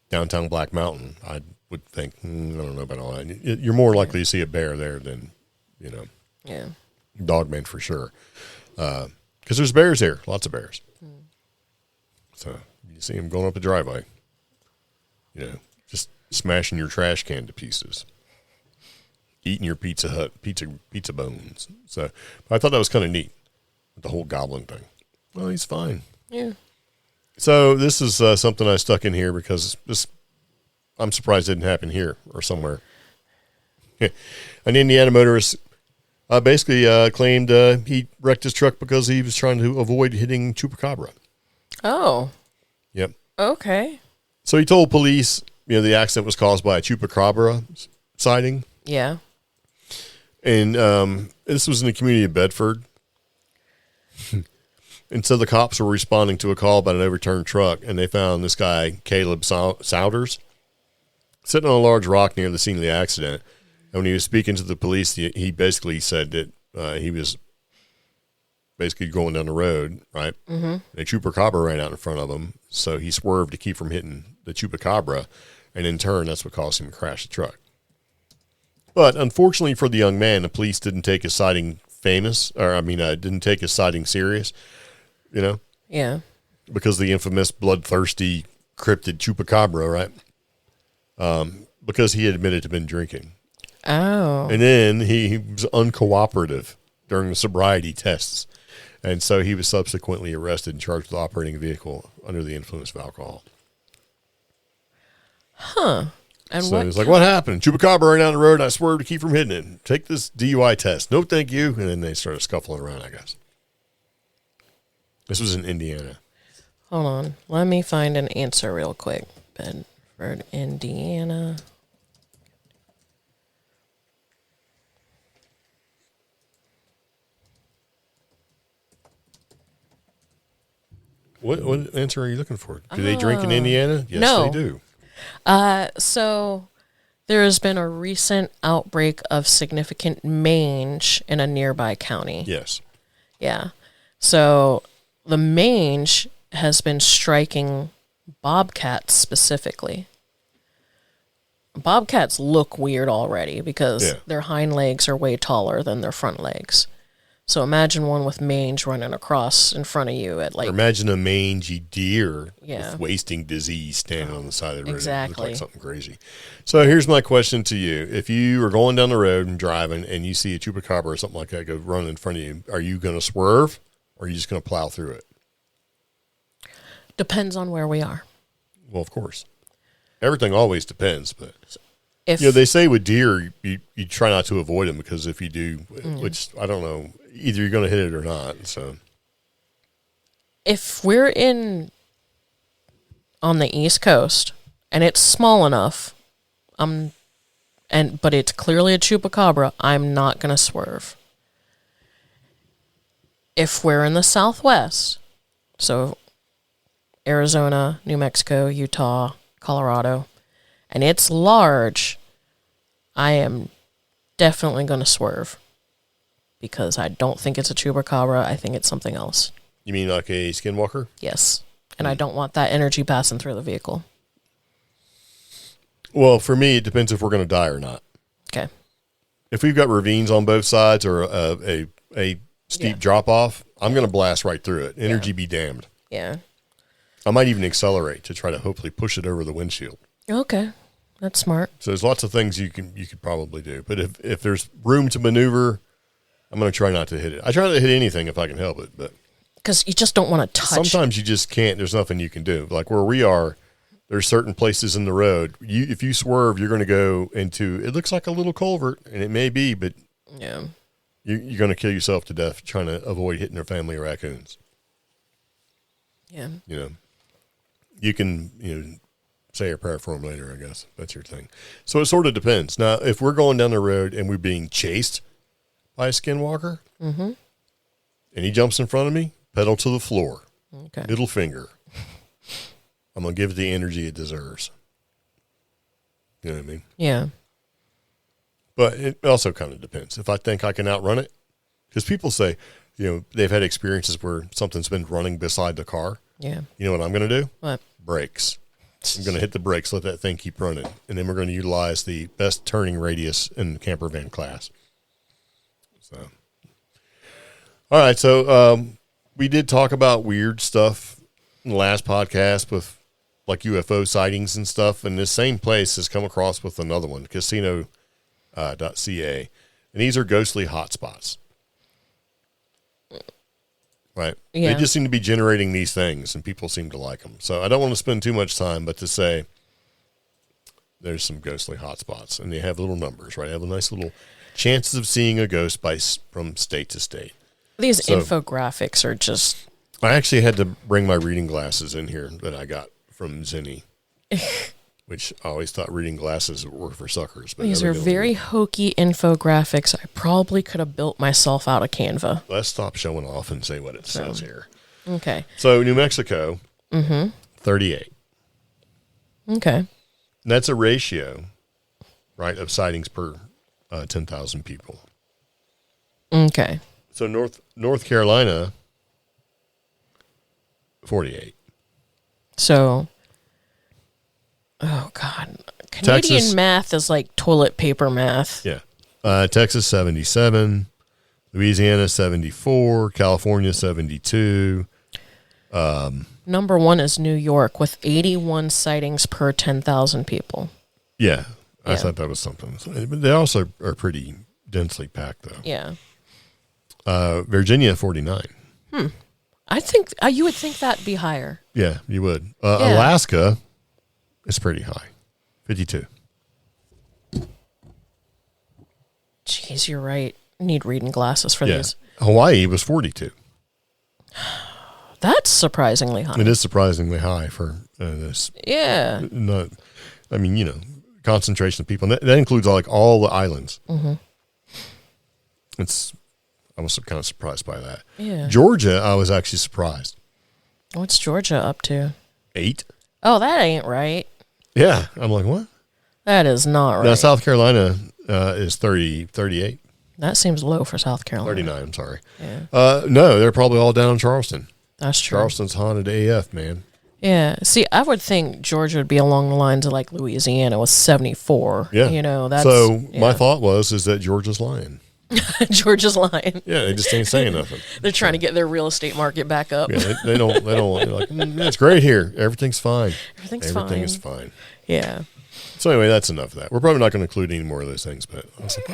downtown Black Mountain, I would think, I don't know about all that. You're more likely to see a bear there than, Yeah. dogman for sure. Because there's bears there, lots of bears. So you see them going up the driveway, just smashing your trash can to pieces, eating your Pizza Hut pizza bones. So I thought that was kind of neat, the whole goblin thing. Well, he's fine. Yeah. So this is something I stuck in here because I'm surprised it didn't happen here or somewhere. An Indiana motorist basically claimed he wrecked his truck because he was trying to avoid hitting Chupacabra. Oh. Yep. Okay. So he told police, the accident was caused by a Chupacabra sighting. Yeah. And this was in the community of Bedford. And so the cops were responding to a call about an overturned truck, and they found this guy, Caleb Souders, sitting on a large rock near the scene of the accident. And when he was speaking to the police, he basically said that he was basically going down the road, right? Mm-hmm. A Chupacabra ran out in front of him, so he swerved to keep from hitting the Chupacabra, and in turn, that's what caused him to crash the truck. But unfortunately for the young man, the police didn't take his sighting didn't take his sighting serious, Yeah. because the infamous bloodthirsty cryptid Chupacabra, right? Because he had admitted to been drinking. Oh. And then he was uncooperative during the sobriety tests. And so he was subsequently arrested and charged with operating a vehicle under the influence of alcohol. Huh. And So he's like, what happened? Chupacabra ran down the road and I swerved to keep from hitting it. Take this DUI test. No, thank you. And then they started scuffling around, I guess. This was in Indiana. Hold on. Let me find an answer real quick. Bedford, Indiana. What answer are you looking for? Do they drink in Indiana? Yes, no. they do. So there has been a recent outbreak of significant mange in a nearby county. Yes. Yeah. So the mange has been striking bobcats specifically. Bobcats look weird already because their hind legs are way taller than their front legs. So imagine one with mange running across in front of you at like... Or imagine a mangy deer Yeah. with wasting disease standing on the side of the road. Exactly. It looks like something crazy. So here's my question to you. If you are going down the road and driving and you see a chupacabra or something like that go running in front of you, are you going to swerve or are you just going to plow through it? Depends on where we are. Well, of course. Everything always depends, but... If they say with deer, you try not to avoid them because if you do, which I don't know, either you're going to hit it or not. So, if we're on the East Coast and it's small enough, but it's clearly a chupacabra, I'm not going to swerve. If we're in the Southwest, so Arizona, New Mexico, Utah, Colorado, and it's large, I am definitely going to swerve because I don't think it's a chupacabra. I think it's something else. you mean like a skinwalker? Yes. And I don't want that energy passing through the vehicle. Well, for me, it depends if we're going to die or not. Okay. If we've got ravines on both sides or a steep drop off, I'm going to blast right through it. Energy be damned. Yeah. I might even accelerate to try to hopefully push it over the windshield. Okay. That's smart. So there's lots of things you could probably do. But if there's room to maneuver, I'm going to try not to hit it. I try not to hit anything if I can help it, but because you just don't want to touch. Sometimes you just can't. There's nothing you can do. Like where we are, there's certain places in the road. If you swerve, you're going to go into. It looks like a little culvert, and it may be, but Yeah. you're going to kill yourself to death trying to avoid hitting a family of raccoons. Yeah. You can say a prayer for them later. I guess that's your thing. So it sort of depends. Now, if we're going down the road and we're being chased by a skinwalker, and he jumps in front of me, pedal to the floor, middle finger. I'm going to give it the energy it deserves. You know what I mean? Yeah. But it also kind of depends. If I think I can outrun it, because people say, they've had experiences where something's been running beside the car. Yeah. You know what I'm going to do? What? Brakes. I'm going to hit the brakes, let that thing keep running. And then we're going to utilize the best turning radius in the camper van class. So, all right. So, we did talk about weird stuff in the last podcast with like UFO sightings and stuff. And this same place has come across with another one, casino.ca. And these are ghostly hotspots. Right. Yeah. They just seem to be generating these things and people seem to like them. So I don't want to spend too much time, but to say there's some ghostly hotspots and they have little numbers, right? They have a nice little chances of seeing a ghost from state to state. These infographics are just... I actually had to bring my reading glasses in here that I got from Zinni, which I always thought reading glasses were for suckers. But These are very hokey infographics. I probably could have built myself out of Canva. Let's stop showing off and say what it says here. Okay. So New Mexico, 38. Okay. And that's a ratio, right, of sightings per 10,000 people. Okay. So North Carolina, 48. So, oh God, Canadian Texas, math is like toilet paper math. Yeah. Texas, 77. Louisiana, 74. California, 72. Number 1 is New York with 81 sightings per 10,000 people. Yeah, I Yeah. thought that was something. But they also are pretty densely packed, though. Yeah. Virginia, 49. I think you would think that'd be higher. Yeah, you would. Yeah. Alaska is pretty high, 52. Jeez, you're right. I need reading glasses for Yeah. these. Hawaii was 42. That's surprisingly high. It is surprisingly high for this. Yeah. Not, I mean, concentration of people. And that includes like all the islands. Mm-hmm. I was kind of surprised by that. Yeah. Georgia, I was actually surprised. What's Georgia up to? 8. Oh, that ain't right. Yeah. I'm like, what? That is not right. Now, South Carolina is 38. That seems low for South Carolina. 39, I'm sorry. Yeah. No, they're probably all down in Charleston. That's true. Charleston's haunted AF, man. Yeah. See, I would think Georgia would be along the lines of like Louisiana with 74. Yeah. That's My thought is that Georgia's lying. Georgia's lying. Yeah, they just ain't saying nothing. They're trying to get their real estate market back up. Yeah, they don't they're like, it's great here. Everything's fine. Everything is fine. Yeah. So anyway, that's enough of that. We're probably not going to include any more of those things, but I was like,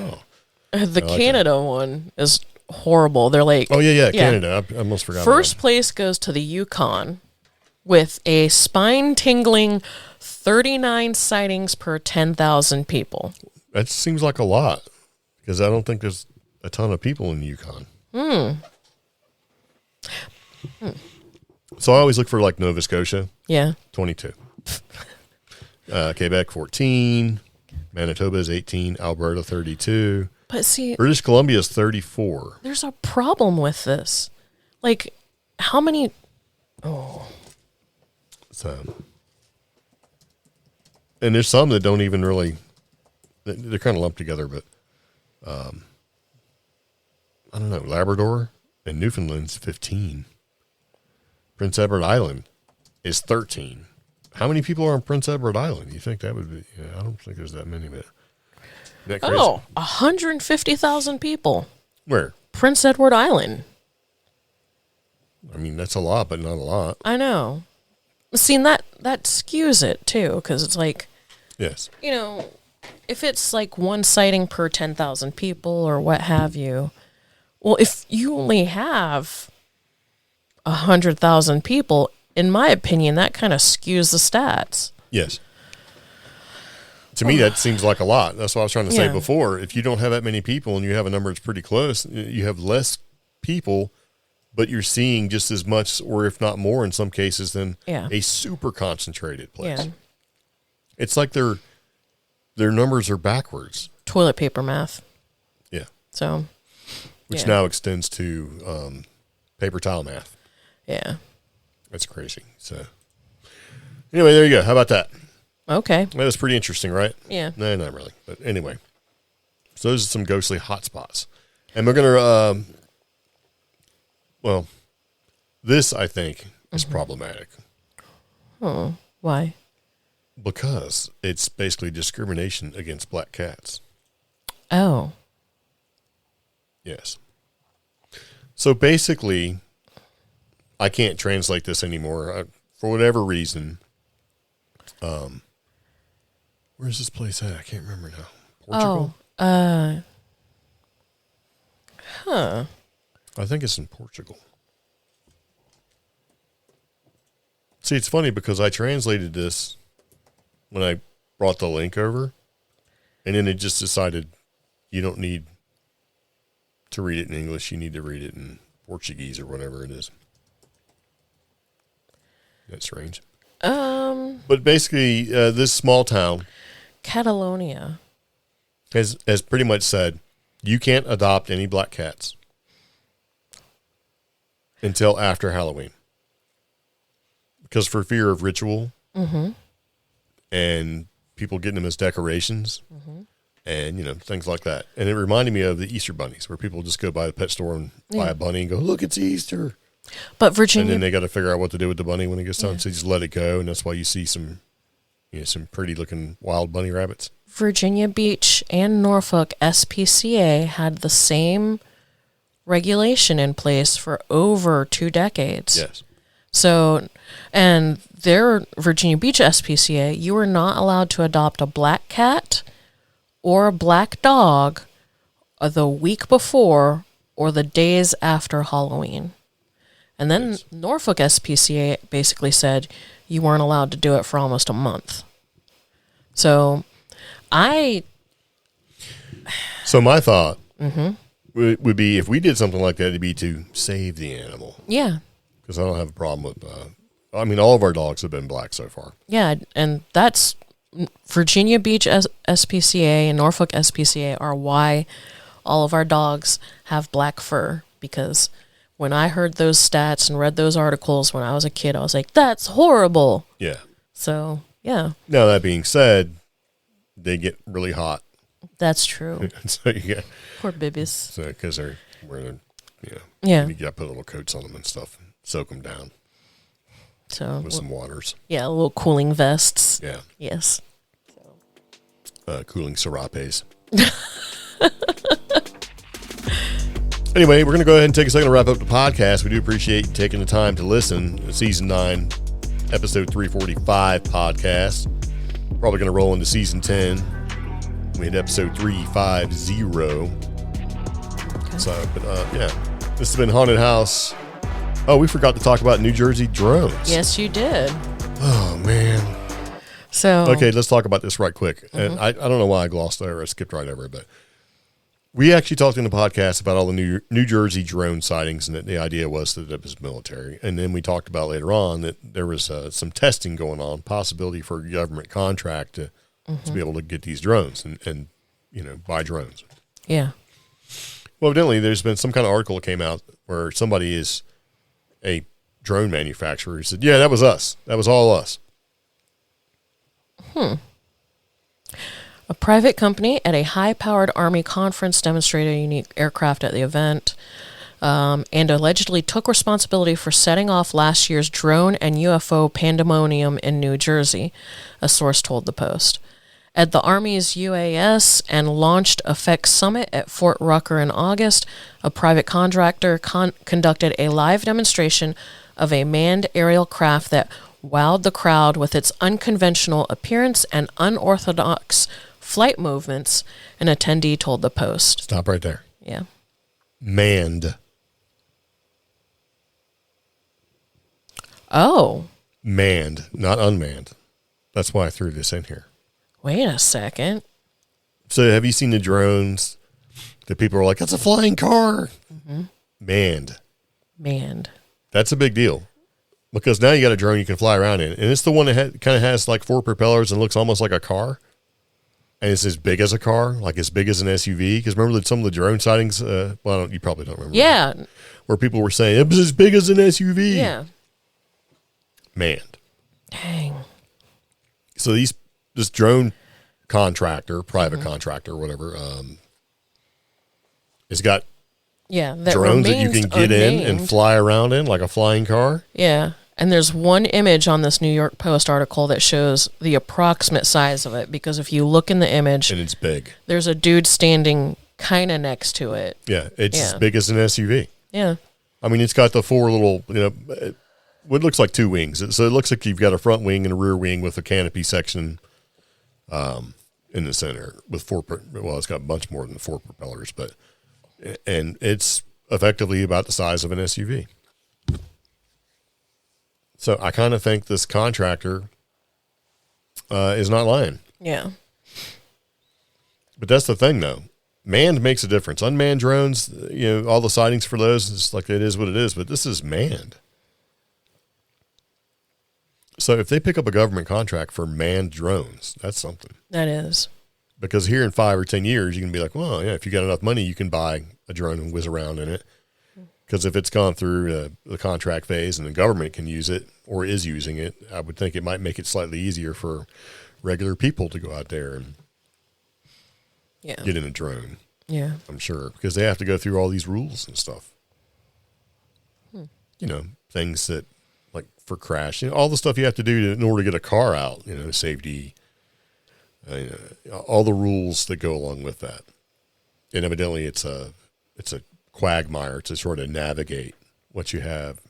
The like Canada one is horrible. They're like, oh yeah, Canada. I almost forgot. First place goes to the Yukon with a spine-tingling 39 sightings per 10,000 people. That seems like a lot because I don't think there's a ton of people in the Yukon. So I always look for like Nova Scotia. Yeah. 22. Quebec 14. Manitoba is 18. Alberta 32. But see, British Columbia is 34. there's a problem with this. Like, how many... So, and there's some that don't even really, they're kind of lumped together, but I don't know. Labrador and Newfoundland's 15. Prince Edward Island is 13. How many people are on Prince Edward Island? You think that would be? Yeah, I don't think there's that many, but isn't that crazy? 150,000 people. Where? Prince Edward Island. I mean, that's a lot, but not a lot. I know. See, and that skews it, too, because it's like, Yes. if it's like one sighting per 10,000 people or what have you, well, if you only have 100,000 people, in my opinion, that kind of skews the stats. Yes. To me, that seems like a lot. That's what I was trying to say Yeah. before. If you don't have that many people and you have a number that's pretty close, you have less people, but you're seeing just as much, or if not more in some cases, than Yeah. a super concentrated place. Yeah. It's like their numbers are backwards. Toilet paper math. Yeah. So, Which yeah. now extends to paper towel math. Yeah. That's crazy. So anyway, there you go. How about that? Okay. That was pretty interesting, right? Yeah. No, not really. But anyway, so those are some ghostly hotspots. And we're going to, this I think is problematic Oh, why? because it's basically discrimination against black cats. Oh. Yes. So basically, I can't translate this anymore. For whatever reason, where's this place at? I can't remember now. Portugal? I think it's in Portugal. See, it's funny because I translated this when I brought the link over, and then it just decided you don't need to read it in English. You need to read it in Portuguese or whatever it is. That's strange. But basically, this small town Catalonia. has pretty much said you can't adopt any black cats until after Halloween. Because for fear of ritual and people getting them as decorations and, things like that. And it reminded me of the Easter bunnies where people just go by the pet store and buy a bunny and go, look, it's Easter. But And Virginia, then they got to figure out what to do with the bunny when it gets time. So you just let it go. And that's why you see some pretty looking wild bunny rabbits. Virginia Beach and Norfolk SPCA had the same regulation in place for over 2 decades. Yes. So, and their Virginia Beach SPCA, you are not allowed to adopt a black cat or a black dog the week before or the days after Halloween. And then Norfolk SPCA basically said you weren't allowed to do it for almost a month. So my thought would be if we did something like that, it'd be to save the animal. Yeah. Because I don't have a problem with, all of our dogs have been black so far. Yeah, and that's Virginia Beach SPCA and Norfolk SPCA are why all of our dogs have black fur. Because when I heard those stats and read those articles when I was a kid, I was like, that's horrible. Yeah. So, yeah. Now, that being said, they get really hot. That's true. So you got, Poor babies. so because they're wearing, Yeah. you got to put little coats on them and stuff, and soak them down So, with some waters. yeah, little cooling vests. Yeah. Yes. Cooling serapes. Anyway, we're going to go ahead and take a second to wrap up the podcast. We do appreciate you taking the time to listen to Season 9, Episode 345 podcast. Probably going to roll into Season 10. We had Episode 350. Okay. So, but yeah, this has been Haunted House. Oh, we forgot to talk about New Jersey drones. Yes, you did. Oh, man. So, Okay, let's talk about this right quick. And I don't know why I glossed over. I skipped right over it, but we actually talked in the podcast about all the New Jersey drone sightings, and that the idea was that it was military. And then we talked about later on that there was some testing going on, possibility for a government contract to be able to get these drones and buy drones. yeah. Well, evidently, there's been some kind of article that came out where somebody is a drone manufacturer who said, yeah, that was us. That was all us. A private company at a high-powered Army conference demonstrated a unique aircraft at the event and allegedly took responsibility for setting off last year's drone and UFO pandemonium in New Jersey, a source told the Post. At the Army's UAS and Launched Effects Summit at Fort Rucker in August, a private contractor conducted a live demonstration of a manned aerial craft that wowed the crowd with its unconventional appearance and unorthodox flight movements, an attendee told the Post. Stop right there. Yeah. Manned. Oh, Manned, not unmanned. That's why I threw this in here. wait a second. So have you seen the drones that people are like, that's a flying car? Manned. Manned. That's a big deal. Because now you got a drone you can fly around in. And it's the one that kind of has like 4 propellers and looks almost like a car. And it's as big as a car, like as big as an SUV. Because remember that some of the drone sightings, you probably don't remember. Yeah. That, where people were saying, it was as big as an SUV. Yeah. Manned. Dang. So this drone contractor, private contractor, whatever, has got Yeah. drones that you can get in and fly around in like a flying car. Yeah. And there's one image on this New York Post article that shows the approximate size of it, because if you look in the image, And it's big. there's a dude standing kind of next to it. Yeah, it's as Yeah. big as an SUV. Yeah. I mean, it's got the 4 little, what looks like 2 wings. So it looks like you've got a front wing and a rear wing with a canopy section in the center with 4. Well, it's got a bunch more than 4 propellers, and it's effectively about the size of an SUV. So I kind of think this contractor is not lying. Yeah. But that's the thing, though. Manned makes a difference. Unmanned drones, all the sightings for those, it's like it is what it is. But this is manned. So if they pick up a government contract for manned drones, that's something. That is. Because here in 5 or 10 years, you can be like, well, yeah, if you got enough money, you can buy a drone and whiz around in it. Because if it's gone through the contract phase and the government can use it or is using it, I would think it might make it slightly easier for regular people to go out there and get in a drone. Yeah. I'm sure, because they have to go through all these rules and stuff. Things that, like for crash, all the stuff you have to do in order to get a car out, safety, all the rules that go along with that. And evidently it's a quagmire to sort of navigate what you have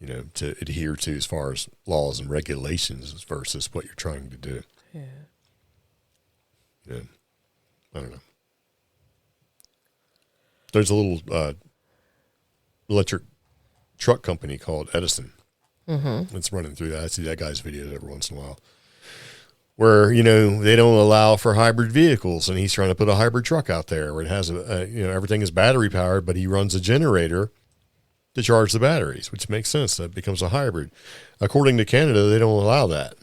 to adhere to as far as laws and regulations versus what you're trying to do. Yeah. Yeah. I don't know. There's a little electric truck company called Edison. Mm-hmm. It's running through that. I see that guy's videos every once in a while where, they don't allow for hybrid vehicles, and he's trying to put a hybrid truck out there where it has everything is battery powered, but he runs a generator to charge the batteries, which makes sense. That becomes a hybrid. According to Canada, they don't allow that.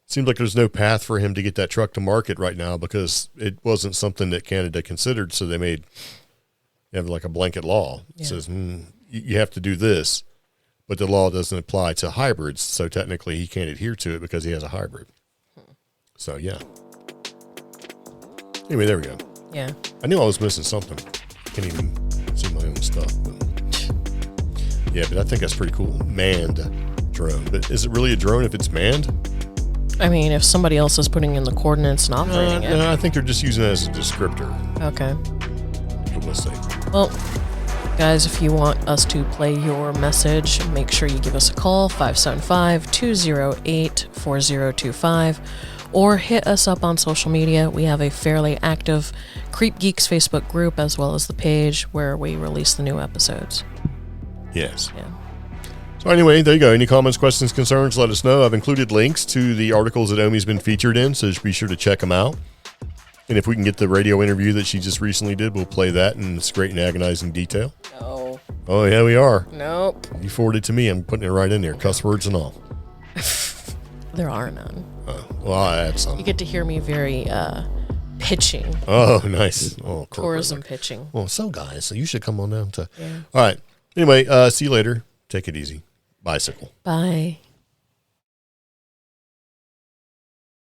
Seems like there's no path for him to get that truck to market right now because it wasn't something that Canada considered. So they have like a blanket law. It says, you have to do this, but the law doesn't apply to hybrids. So technically he can't adhere to it because he has a hybrid. So yeah. Anyway, there we go. Yeah. I knew I was missing something. Can't even see my own stuff. But I think that's pretty cool. Manned drone. But is it really a drone if it's manned? I mean, if somebody else is putting in the coordinates and operating it. No, I think they're just using it as a descriptor. Okay. We'll see. Well, guys, if you want us to play your message, make sure you give us a call, 575-208-4025, or hit us up on social media. We have a fairly active Creep Geeks Facebook group as well as the page where we release the new episodes. Yes. Yeah. So anyway, there you go. Any comments, questions, concerns, let us know. I've included links to the articles that Omi's been featured in, so just be sure to check them out. And if we can get the radio interview that she just recently did, we'll play that in this great and agonizing detail. No. Oh, yeah, we are. Nope. You forwarded it to me. I'm putting it right in there. Cuss words and all. There are none. Well, I'll add some. You get to hear me very pitching. Oh, nice. Oh, Tourism pitching. Well, so guys, so you should come on down to. Yeah. All right. Anyway, see you later. Take it easy. Bicycle. Bye.